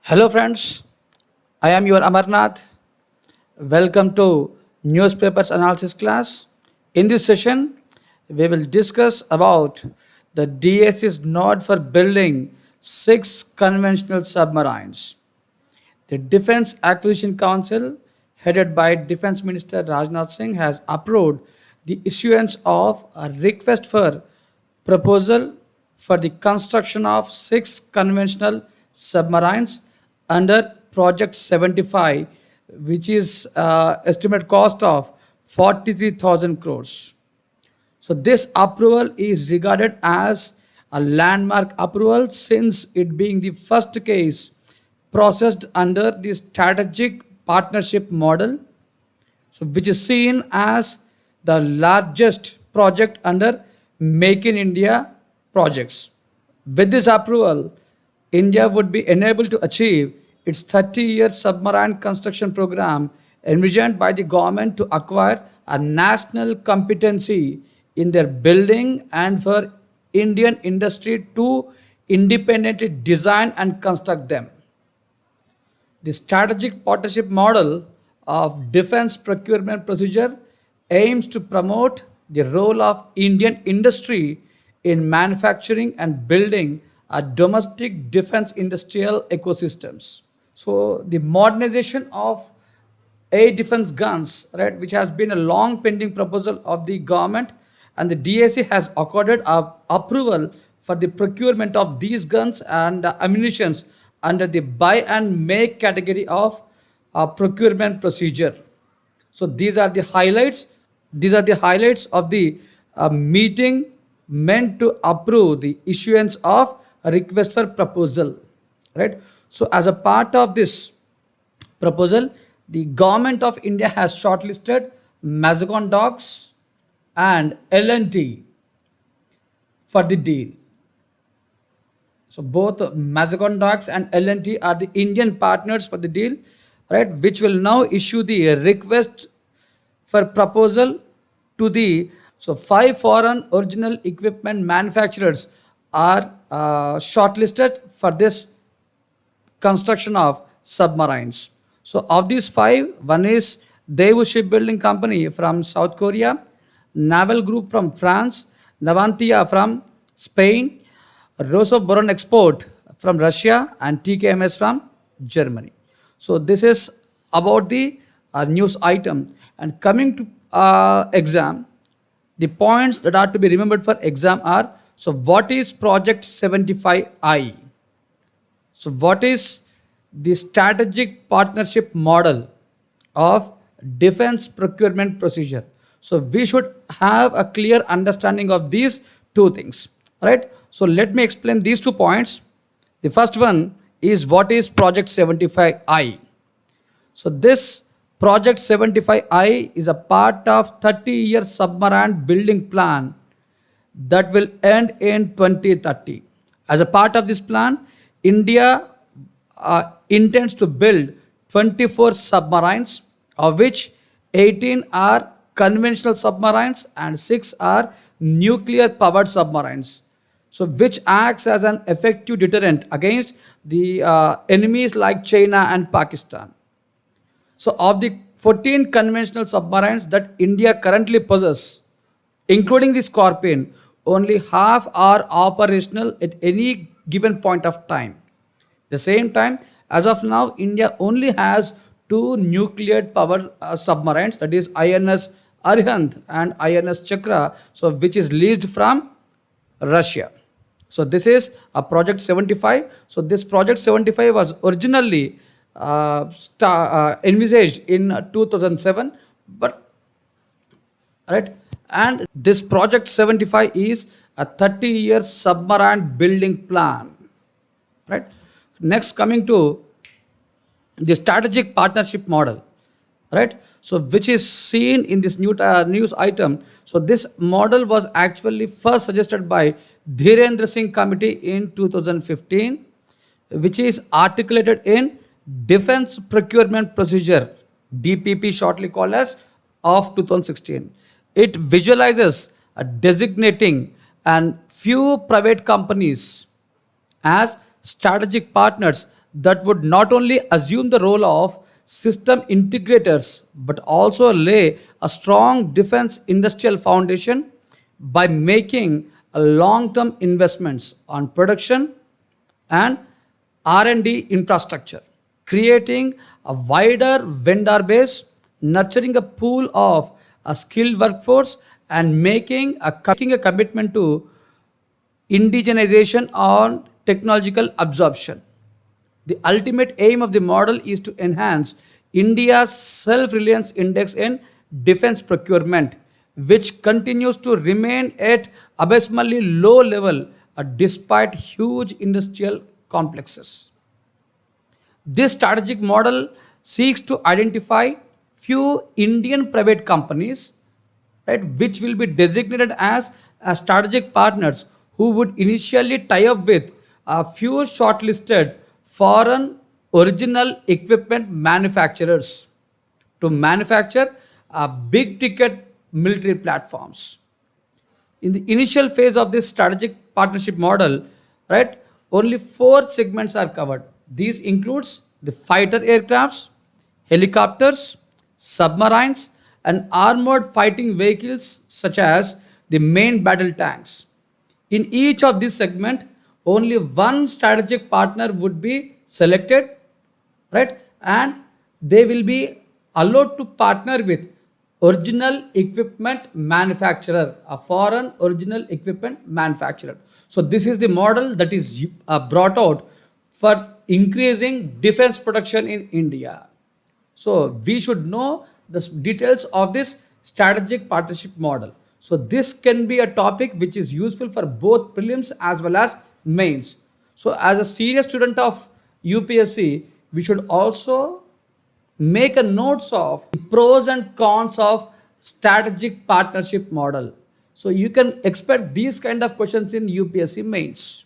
Hello, friends. I am your Amarnath. Welcome to Newspapers Analysis class. In this session, we will discuss about the DS's nod for building 6 conventional submarines. The Defense Acquisition Council, headed by Defense Minister Rajnath Singh, has approved the issuance of a request for proposal for the construction of 6 conventional submarines under Project 75, which is estimated cost of 43,000 crores. So this approval is regarded as a landmark approval since it being the first case processed under the strategic partnership model, so which is seen as the largest project under Make in India projects. With this approval, India would be enabled to achieve its 30-year submarine construction program envisioned by the government to acquire a national competency in their building and for Indian industry to independently design and construct them. The strategic partnership model of defense procurement procedure aims to promote the role of Indian industry in manufacturing and building a domestic defense industrial ecosystems. So the modernization of air defense guns, right, which has been a long pending proposal of the government, and the DAC has accorded approval for the procurement of these guns and ammunitions under the buy and make category of procurement procedure. So these are the highlights. These are the highlights of the meeting meant to approve the issuance of a request for proposal, right? So as a part of this proposal, the government of India has shortlisted Mazagon Docks and L&T for the deal. So both Mazagon Docks and L&T are the Indian partners for the deal, right? Which will now issue the request for proposal to the 5 foreign original equipment manufacturers are shortlisted for this construction of submarines. So of these 5, one is Daewoo Shipbuilding Company from South Korea, Naval Group from France, Navantia from Spain, Boron Export from Russia, and TKMS from Germany. So this is about the news item. And coming to exam, the points that are to be remembered for exam are, so what is Project 75I? So what is the strategic partnership model of defense procurement procedure? So we should have a clear understanding of these two things, right? So let me explain these 2 points. The first one is what is Project 75I. So this Project 75I is a part of 30-year submarine building plan that will end in 2030. As a part of this plan, India intends to build 24 submarines, of which 18 are conventional submarines and 6 are nuclear powered submarines, so which acts as an effective deterrent against the enemies like China and Pakistan. So of the 14 conventional submarines that India currently possesses, including the Scorpion, only half are operational at any given point of time. At the same time, as of now, India only has 2 nuclear powered submarines, that is INS Arihant and INS Chakra, so which is leased from Russia. So this is a Project 75. So this Project 75 was originally envisaged in 2007, but right, and this Project 75 is a 30-year submarine building plan, right? Next, coming to the strategic partnership model, right? So which is seen in this news item. So this model was actually first suggested by Dhirendra Singh Committee in 2015, which is articulated in Defense Procurement Procedure, DPP shortly called as, of 2016. It visualizes designating and few private companies as strategic partners that would not only assume the role of system integrators but also lay a strong defense industrial foundation by making a long-term investments on production and R&D infrastructure, creating a wider vendor base, nurturing a pool of a skilled workforce, and making a commitment to indigenization or technological absorption. The ultimate aim of the model is to enhance India's self reliance index in defense procurement, which continues to remain at abysmally low level despite huge industrial complexes. This strategic model seeks to identify few Indian private companies, right, which will be designated as strategic partners who would initially tie up with a few shortlisted foreign original equipment manufacturers to manufacture big ticket military platforms. In the initial phase of this strategic partnership model, right, only four segments are covered. These includes the fighter aircrafts, helicopters, submarines, and armored fighting vehicles such as the main battle tanks. In each of these segment, only one strategic partner would be selected, right, and they will be allowed to partner with original equipment manufacturer, a foreign original equipment manufacturer. So this is the model that is brought out for increasing defense production in India. So we should know the details of this strategic partnership model. So this can be a topic which is useful for both prelims as well as mains. So as a serious student of UPSC, we should also make a notes of the pros and cons of strategic partnership model. So you can expect these kind of questions in UPSC mains.